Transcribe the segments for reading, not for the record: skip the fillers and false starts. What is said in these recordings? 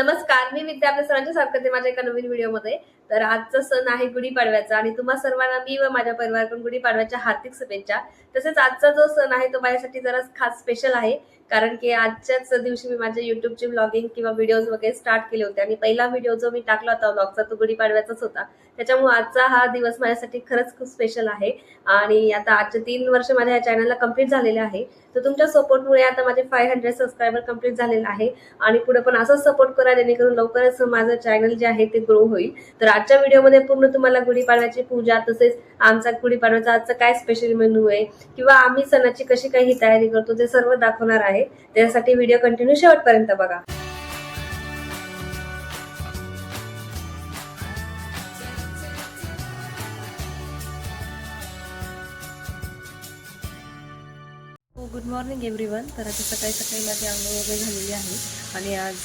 नमस्कार, मी विद्या आपल्या सर्वांच्या स्वागत करते माझ्या एका नवीन व्हिडिओमध्ये। तर आजचा सण आहे गुढीपाडव्याचा आणि तुम्हा सर्वांना मी व माझ्या परिवाराकडून गुढीपाडव्याच्या हार्दिक शुभेच्छा। तसेच आजचा जो सण आहे तो माझ्यासाठी जरा खास स्पेशल आहे, कारण की आजच्याच दिवशी मी माझ्या YouTubeचे व्लॉगिंग किंवा व्हिडिओज वगैरे स्टार्ट केले होते आणि पहिला व्हिडिओ जो मी टाकला होता व्लॉगचा तो गुढीपाडव्याचाच होता। त्याच्यामुळे आजचा हा दिवस माझ्यासाठी खरंच खूप स्पेशल आहे आणि आता आजचे 3 वर्ष माझ्या या चॅनलला कंप्लीट झालेले आहे। तर तुमच्या सपोर्टमुळे आता माझे 500 सबस्क्रायबर कंप्लीट झालेले आहे आणि पुढे पण असंच सपोर्ट करा जेणेकरून लवकरच माझं चॅनल जे आहे ते ग्रो होईल। तर आजच्या व्हिडिओमध्ये पूर्ण तुम्हाला गुढीपाडव्याची पूजा तसेच आमचा गुढीपाडव्याचा आजचा काय स्पेशल मेनू आहे किंवा आम्ही सणाची कशी काही तयारी करतो ते सर्व दाखवणार आहे। त्यासाठी व्हिडिओ कंटिन्यू शेवटपर्यंत बघा। Good morning everyone. तर आता सकाळी सकाळी माझी अंघोळ वगैरे झालेली आहे आणि आज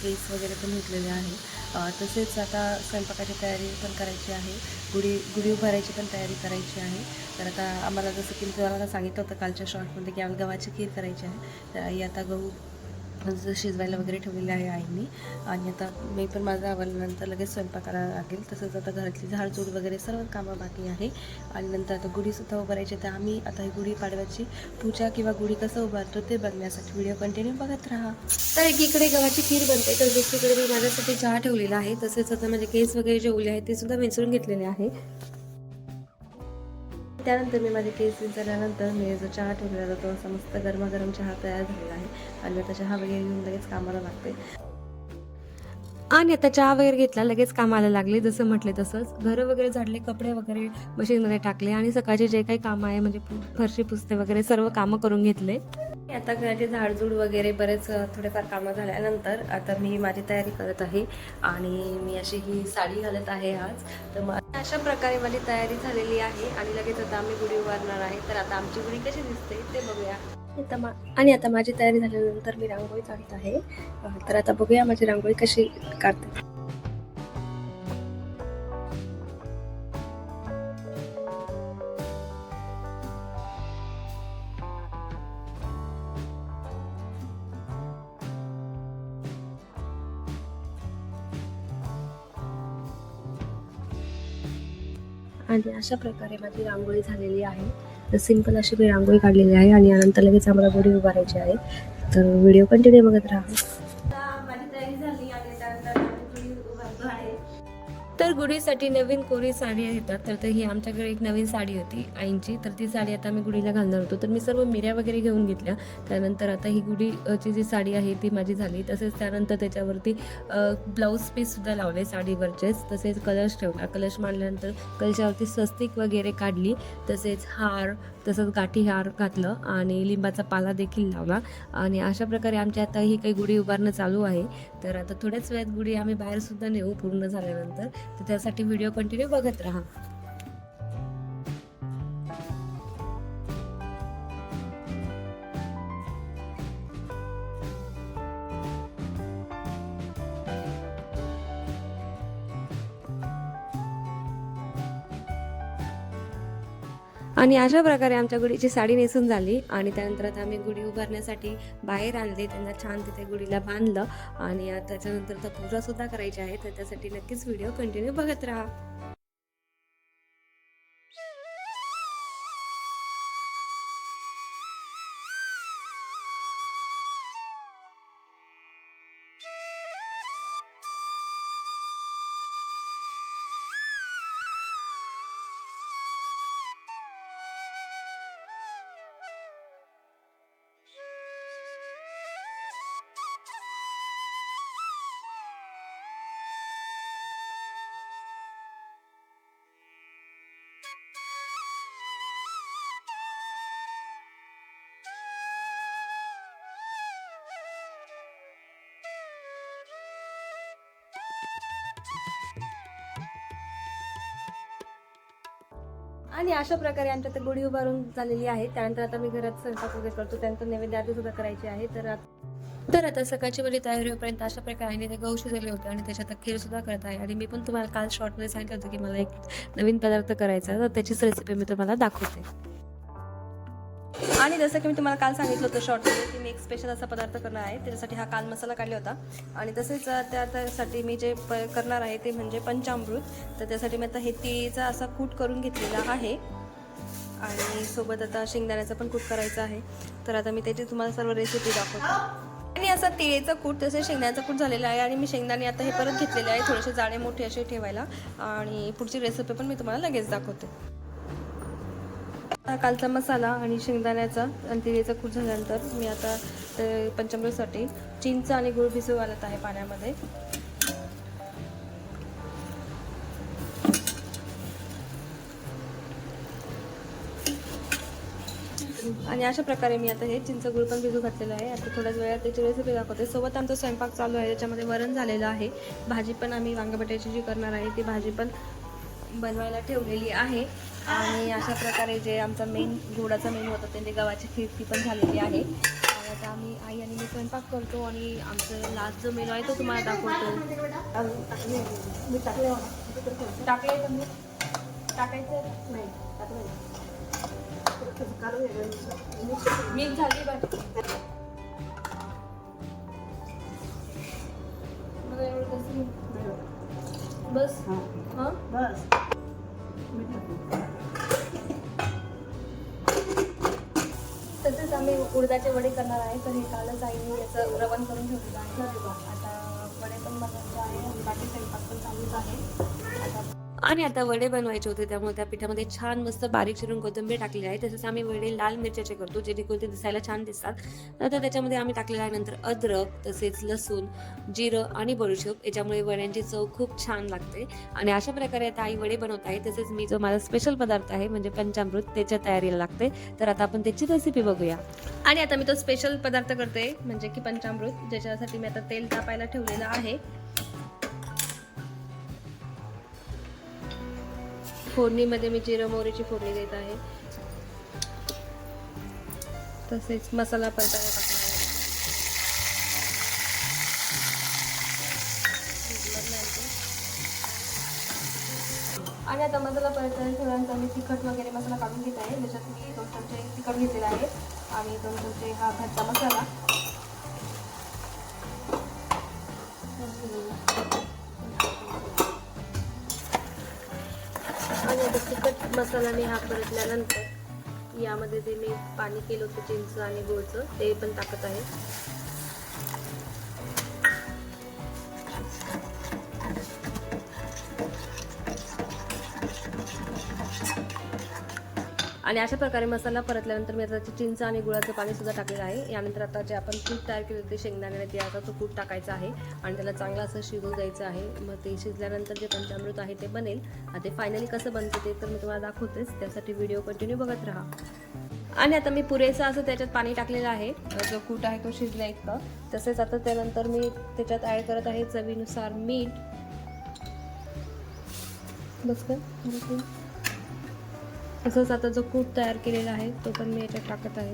केस वगैरे पण धुतलेले आहे। तसेच आता स्वयंपाकाची तयारी पण करायची आहे, गुढी उभारायची पण तयारी करायची आहे। तर आता आम्हाला जसं की तुम्हाला सांगितलं होतं कालच्या शॉर्टमध्ये की आम्हाला गव्हाची खीर करायची आहे। तर आई आता गहू शिजवायला वगैरे ठेवलेले आहे आईनी आणि आता मी पण माझं आवरल्यानंतर लगेच स्वयंपाकाला लागेल। तसंच आता घरातली झाडझूड वगैरे सर्व कामं बाकी आहे आणि नंतर आता गुढीसुद्धा उभारायची। तर आम्ही आता ही गुढी पाडव्याची पूजा किंवा गुढी कसं उभारतो ते बघण्यासाठी व्हिडिओ कंटिन्यू बघत राहा। तर एकीकडे गव्हाची खीर बनते तर दुसरीकडे मी माझ्यासाठी चहा ठेवलेला आहे। तसेच आता माझे केस वगैरे जे ओले आहेत ते सुद्धा विंचरून घेतलेले आहे। त्यानंतर मी माझे केस विंचरल्यानंतर मी जो चहा ठेवलेला होता तो असा मस्त गरमागरम चहा तयार झालेला आहे आणि आता चहा वगैरे घेऊन लगेच कामाला लागते आणि आता चहा वगैरे घेतला लगेच कामाला लागले। जसं म्हटले तसंच घरं वगैरे झाडले, कपडे वगैरे मशीनमध्ये टाकले आणि सकाळचे जे काही कामं आहे म्हणजे फरशी पुसते वगैरे सर्व कामं करून घेतले। आता घराची झाडझूड वगैरे बरेच थोडेफार कामं झाल्यानंतर आता मी माझी तयारी करत आहे आणि मी अशी ही साडी घालत आहे आज। तर अशा प्रकारे माझी तयारी झालेली आहे आणि लगेच आता आम्ही गुढी उभारणार आहे। तर आता आमची गुढी कशी दिसते ते बघूया। आणि आता माझी तयारी झाल्यानंतर मी रांगोळी काढत आहे। तर आता बघूया माझी रांगोळी कशी काढते। आणि अशा प्रकारे माझी रांगोळी झालेली आहे। तर सिंपल अशी मी रांगोळी काढलेली आहे आणि यानंतर लगेच आम्हाला गुढी उभारायची आहे। तर व्हिडिओ कंटिन्यू बघत राहा। माझी तयारी झाली आणि त्यानंतर गुढी उभारतो आहे। तर गुढीसाठी नवीन कोरी साडी घेतात तर ही आमच्याकडे एक नवीन साडी होती आईंची, तर ती साडी आता मी गुढीला घालणार होतो। तर मी सर्व मिऱ्या वगैरे घेऊन घेतल्या। त्यानंतर आता ही गुढीची जी साडी आहे ती माझी झाली। तसेच त्यानंतर त्याच्यावरती ब्लाऊज पीससुद्धा लावले साडीवरचेच। तसेच कलश ठेवला, कलश मांडल्यानंतर कलशावरती स्वस्तिक वगैरे काढली, तसेच हार तसंच गाठी हार घातलं आणि लिंबाचा पाला देखील लावला आणि अशा प्रकारे आमच्या आता ही काही गुढी उभारणं चालू आहे। तर आता थोड्याच वेळात गुढी आम्ही बाहेरसुद्धा नेऊ पूर्ण झाल्यानंतर। तर त्यासाठी व्हिडिओ कंटिन्यू बघत राहा। आणि अशा प्रकारे आमच्या गुढीची साडी नेसून झाली आणि त्यानंतर आता आम्ही गुढी उभारण्यासाठी बाहेर आणले, त्यांना छान तिथे गुढीला बांधलं आणि त्याच्यानंतर आता पूजासुद्धा करायची आहे। तर त्यासाठी नक्कीच व्हिडिओ कंटिन्यू बघत राहा। आणि अशा प्रकारे आमच्या तर गुढी उभारून झालेली आहे। त्यानंतर आता मी घरात स्वयंपाक वगैरे करतो, त्यानंतर नैवेद्य आरती सुद्धा करायची आहे। तर आता सकाळची माझी तयारी होईपर्यंत अशा प्रकारे ते गहू शिजवले होते आणि त्याच्यात खीर सुद्धा करत आहे। आणि मी पण तुम्हाला काल शॉर्टमध्ये सांगितलं होतं की मला एक नवीन पदार्थ करायचा, तर त्याचीच रेसिपी मी तुम्हाला दाखवते। आणि जसं की मी तुम्हाला काल सांगितलं होतं शॉर्टमध्ये की मी एक स्पेशल असा पदार्थ करणार आहे, त्याच्यासाठी हा काल मसाला काढला होता. आणि तसेच त्यासाठी मी जे करणार आहे ते म्हणजे पंचामृत. तर त्यासाठी मी आता हे तिळीचा असा कूट करून घेतलेला आहे आणि सोबत आता शेंगदाण्याचा पण कूट करायचा आहे. तर आता मी त्याची तुम्हाला सर्व रेसिपी दाखवते. आणि असा तिळेचं कूट तसे शेंगदाण्याचं कूट झालेलं आहे आणि मी शेंगदाणे आता हे परत घेतलेले आहे थोडेसे जाडे मोठे असे ठेवायला. आणि पुढची रेसिपी पण मी तुम्हाला लगेच दाखवते. कालचा मसाला आणि शेंगदाण्याचा आणि तिळेचा कूट झाल्यानंतर मी आता पंचामृतसाठी चिंच आणि गूळ भिजू घालत आहे पाण्यामध्ये. आणि अशा प्रकारे मी आता हे चिंच गुळ पण भिजू घातलेलं आहे. आता थोड्याच वेळात त्याची रेसिपी दाखवते. सोबत आमचा स्वयंपाक चालू आहे, त्याच्यामध्ये वरण झालेलं आहे, भाजी पण आम्ही वांगे बटाट्याची जी करणार आहे ती भाजी पण बनवायला ठेवलेली आहे. आणि अशा प्रकारे जे आमचा मेन गोडाचा मेनू होता ते गव्हाची खीर ती पण झालेली आहे. आता आम्ही आई आणि मी स्वयंपाक करतो आणि आमचं लास्ट जो मेनू आहे तो तुम्हाला दाखवतो. टाकायचं नाही मीठ झाली बस हां बस. तसेच आम्ही उडदाचे वडे करणार आहे. तर हे कालच आईने याचं रवण करून ठेवलेलं आहे. आता वडे पण बनवायचे आहे, बाकी स्वयंपाक पण चालूच आहे. आणि आता वडे बनवायचे होते, त्यामुळे त्या पिठामध्ये छान मस्त बारीक चिरून कोथिंबीर टाकलेली आहे. तसेच आम्ही वडे लाल मिरच्याचे करतो जेणेकरून ते दिसायला छान दिसतात. तर त्याच्यामध्ये आम्ही टाकलेलं आहे नंतर अद्रक, तसेच लसूण, जिरं आणि बडीशेप, याच्यामुळे वड्यांची चव खूप छान लागते. आणि अशा प्रकारे आता आई वडे बनवत आहे. तसेच मी जो माझा स्पेशल पदार्थ आहे म्हणजे पंचामृत त्याच्या तयारीला लागते. तर आता आपण त्याची रेसिपी बघूया. आणि आता मी तो स्पेशल पदार्थ करते म्हणजे की पंचामृत, ज्याच्यासाठी मी आता तेल तापायला ठेवलेलं आहे. फोडणीमध्ये मी जिरं मोहरीची फोडणी देत आहे. तसेच मसाला परतायला टाकणार आहे. आणि आता मसाला परतायला ठेवल्यानंतर मी तिखट वगैरे मसाला काढून घेत आहे. त्याच्यात मी 2 चमचे तिखट घेतलेला आहे आणि 2 चमचे हा घरचा मसाला. आणि आता तिखट मसाला मी हा परतल्यानंतर यामध्ये जे मी पाणी केलं होतं चिंच आणि गुळचं ते पण टाकत आहे. आणि अशा प्रकारे मसाला परतल्यानंतर मी आता चिंच आणि गुळाचं पाणी सुद्धा टाकलेलं आहे. यानंतर आता जे आपण कूट तयार केले होते शेंगदाण्याने त्याचा तो कूट टाकायचा आहे आणि त्याला चांगलं असं शिजवून द्यायचं आहे. मग ते शिजल्यानंतर जे पंचामृत आहे ते बनेल. आता ते फायनली कसं बनतं ते तर मी तुम्हाला दाखवतेच, त्यासाठी व्हिडिओ कंटिन्यू बघत राहा. आणि आता मी पुरेसा असं त्याच्यात पाणी टाकलेलं आहे, जो कूट आहे तो शिजला इतका. तसेच आता त्यानंतर मी त्याच्यात ॲड करत आहे चवीनुसार मीठ. बस का तसंच आता जो कूट तयार केलेला आहे तो पण मी याच्यात टाकत आहे.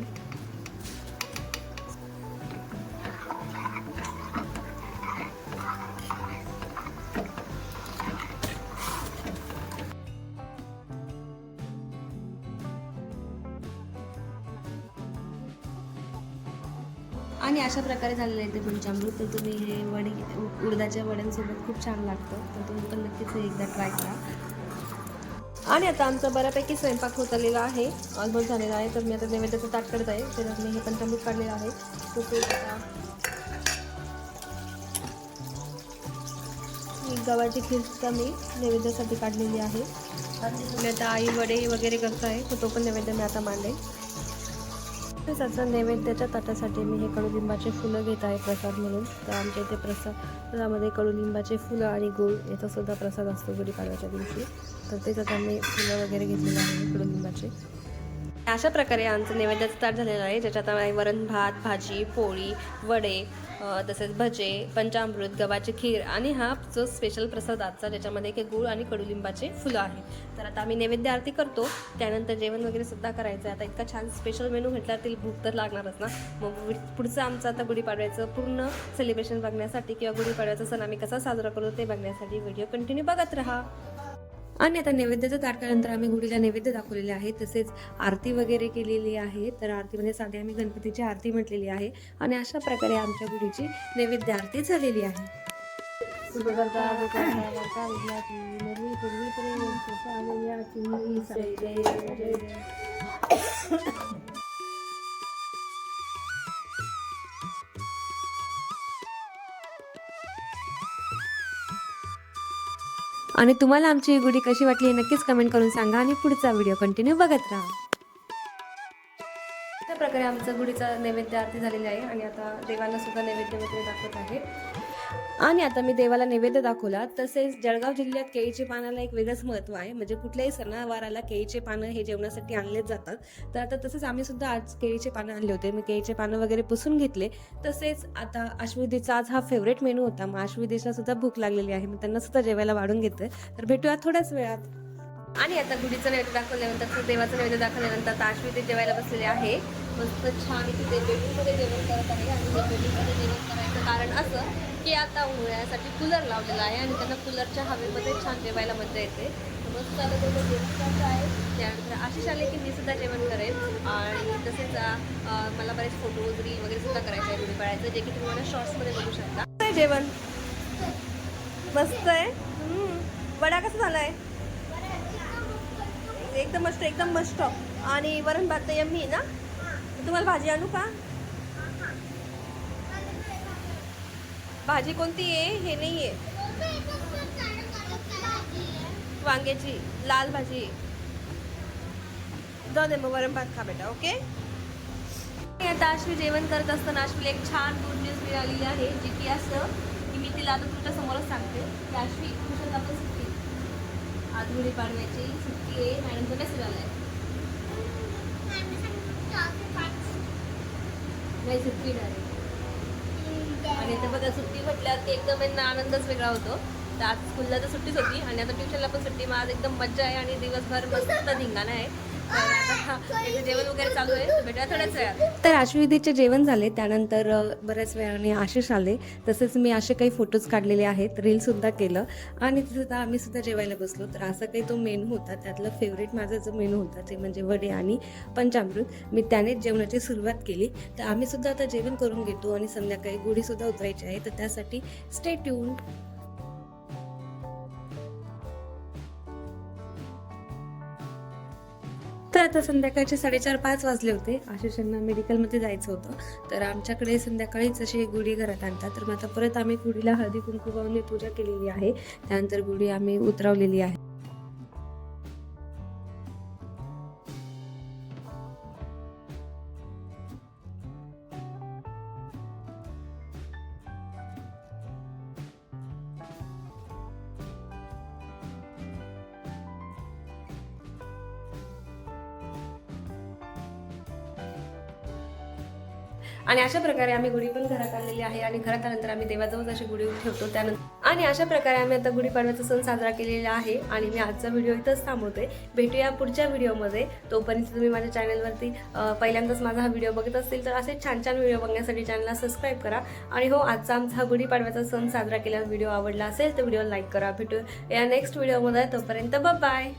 आणि अशा प्रकारे झालेलं आहे ते पंचामृत. तर तुम्ही हे वडी उडदाच्या वड्यांसोबत खूप छान लागतं, तर तुम्ही पण नक्कीच एकदा ट्राय करा. आणि आता आमचा बऱ्यापैकी स्वयंपाक होत आलेला आहे, ऑलमोस्ट झालेला आहे. तर मी आता नैवेद्याचं ताट करत आहे, त्याच्यात मी हे पंचामृत काढलेलं आहे. तसेच आता गव्हाची खीर सुद्धा मी नैवेद्यासाठी काढलेली आहे. मी आता आई वडे वगैरे करत आहे, तर तो पण नैवेद्य मी आता मांडेल. तसंच नैवेद्याच्या ताटासाठी मी हे कडुलिंबाचे फुलं घेत आहे प्रसाद म्हणून. तर आमच्या इथे प्रसादामध्ये कडुलिंबाचे फुलं आणि गूळ याचा सुद्धा प्रसाद असतो गुढीपाडव्याच्या दिवशी. तर तेच आता मी फुलं वगैरे घेतलेले आहे कडुलिंबाचे. अशा प्रकारे आमचं नैवेद्याचं ताट झालेलं आहे, ज्याच्यात वरण भात, भाजी, पोळी, वडे, तसेच भजे, पंचामृत, गव्हाची खीर आणि हा जो स्पेशल प्रसाद आजचा ज्याच्यामध्ये एक गूळ आणि कडुलिंबाचे फुलं आहे. तर आता आम्ही नैवेद्य आरती करतो, त्यानंतर जेवण वगैरे सुद्धा करायचं आहे. आता इतका छान स्पेशल मेनू म्हटल्यावर तिला भूक तर लागणारच ना. मग पुढचं आमचं आता गुढीपाडव्याचं पूर्ण सेलिब्रेशन बघण्यासाठी किंवा गुढीपाडव्याचा सण आम्ही कसा साजरा करतो ते बघण्यासाठी व्हिडिओ कंटिन्यू बघत राहा. आणि आता नैवेद्याचं ताट काढल्यानंतर आम्ही गुढीला नैवेद्य दाखवलेले आहे, तसेच आरती वगैरे केलेली आहे. तर आरतीमध्ये साधी आम्ही गणपतीची आरती म्हटलेली आहे आणि अशा प्रकारे आमच्या गुढीची नैवेद्य आरती झालेली आहे. आणि तुम्हाला आमची ही गुढी कशी वाटली हे नक्कीच कमेंट करून सांगा आणि पुढचा व्हिडिओ कंटिन्यू बघत राहा. अशा प्रकारे आमचं गुढीचा नैवेद्य आरती झालेली आहे आणि आता देवाला सुद्धा नैवेद्य वगैरे दाखवत आहे. आणि आता मी देवाला नैवेद्य दाखवला. तसेच जळगाव जिल्ह्यात केळीच्या पानाला एक वेगळंच महत्त्व आहे. म्हणजे कुठल्याही सणावाराला केळीचे पानं हे जेवणासाठी आणलेच जातात. तर आता तसंच आम्ही सुद्धा आज केळीचे पानं आणले होते. मी केळीचे पानं वगैरे पुसून घेतले. तसेच आता अश्वदीचा आज हा फेवरेट मेनू होता. मग अश्वदीला सुद्धा भूक लागलेली आहे. मी त्यांना सुद्धा जेवायला वाढून घेते. तर भेटूया थोड्याच वेळात. आणि आता गुढीचं नैवेद्य दाखवल्यानंतर देवाचं नैवेद्य दाखवल्यानंतर आता अश्वती जेवायला बसलेले आहे. मस्त छान इथे ते बेडरूममध्ये जेवण करत आहे. आणि ते बेडरूममध्ये जेवण करायचं कारण असं की आता उन्हाळ्यासाठी कूलर लावलेला आहे आणि त्यांना कूलरच्या हवेमध्ये छान जेवायला मजा येते. मस्त आता त्याचं जेवण करायचं आहे. त्यानंतर आशिष आले की मी सुद्धा जेवण करेन आणि तसेच मला बरेच फोटोज रील वगैरे सुद्धा करायचं आहे गुढीपाडव्याचं, जे की तुम्ही मला शॉर्ट्समध्ये बघू शकता. जेवण मस्त आहे. वडा कसा झाला आहे? एकदम मस्त, एकदम मस्त. आणि वरण भात यम्मी ना. तुम्हाला भाजी आणू का? भाजी कोणती आहे? हे नाही आहे, वांग्याची लाल भाजी. जाऊ दे मग, वरण भात खा बेटा. ओके. आता अश्वी जेवण करत असताना अश्वीला एक छान गुड न्यूज मिळालेली आहे, जी की असं की मी तिला आता तुमच्या समोरच सांगते की अश्वी ट्युशन आपण सुट्टी, आज गुढीपाडव्याची सुट्टी आहे. मॅडमचा मेसेज आलाय. नाही सुट्टी झाली आणि आता बघा सुट्टी म्हटल्यावर एकदम यांना आनंदच वेगळा होतो. तर आज स्कूलला तर सुट्टीच होती आणि आता ट्युशनला पण सुट्टी. मग आज एकदम मज्जा आहे आणि दिवसभर मस्त धिंगाणा आहे. जेवण वगैरे चालू आहे. भेटूया थोड्याच वेळात. तर आश्विदीचे जेवण झाले. त्यानंतर बऱ्याच वेळाने आशिष आले. तसेच मी असे काही फोटोज काढलेले आहेत, रील सुद्धा केलं आणि तिथं आम्ही सुद्धा जेवायला बसलो. तर असा काही तो मेनू होता. त्यातलं फेवरेट माझा जो मेनू होता ते म्हणजे वडे आणि पंचामृत. मी त्यानेच जेवणाची सुरुवात केली. तर आम्ही सुद्धा आता जेवण करून घेतो आणि संध्याकाळी गुढी सुद्धा उतरायची आहे. तर त्यासाठी स्टे ट्यून. तर आता संध्याकाळचे 4:30-5 वाजले होते. आशिषांना मेडिकलमध्ये जायचं होतं. तर आमच्याकडे संध्याकाळीच अशी गुढी घरात आणतात. तर मग आता परत आम्ही गुढीला हळदी कुंकू वाहून पूजा केलेली आहे. त्यानंतर गुढी आम्ही उतरवलेली आहे. आणि अशा प्रकारे आम्ही गुढी पण घरात आणलेली आहे आणि घरात आल्यानंतर आम्ही देवाजवळ अशी गुढी ठेवतो. त्यानंतर आणि अशा प्रकारे आम्ही आता गुढीपाडव्याचा सण साजरा केलेला आहे आणि मी आजचा व्हिडिओ इथंच थांबवते. भेटूया पुढच्या व्हिडिओमध्ये. तोपर्यंत तुम्ही माझ्या चॅनलवरती पहिल्यांदाच माझा हा व्हिडिओ बघत असतील तर असे छान छान व्हिडिओ बघण्यासाठी चॅनलला सबस्क्राईब करा. आणि हो, आजचा आमचा हा गुढीपाडव्याचा सण साजरा केल्यावर व्हिडिओ आवडला असेल तर व्हिडिओ लाईक करा. भेटू या नेक्स्ट व्हिडिओमध्ये. तोपर्यंत बाय.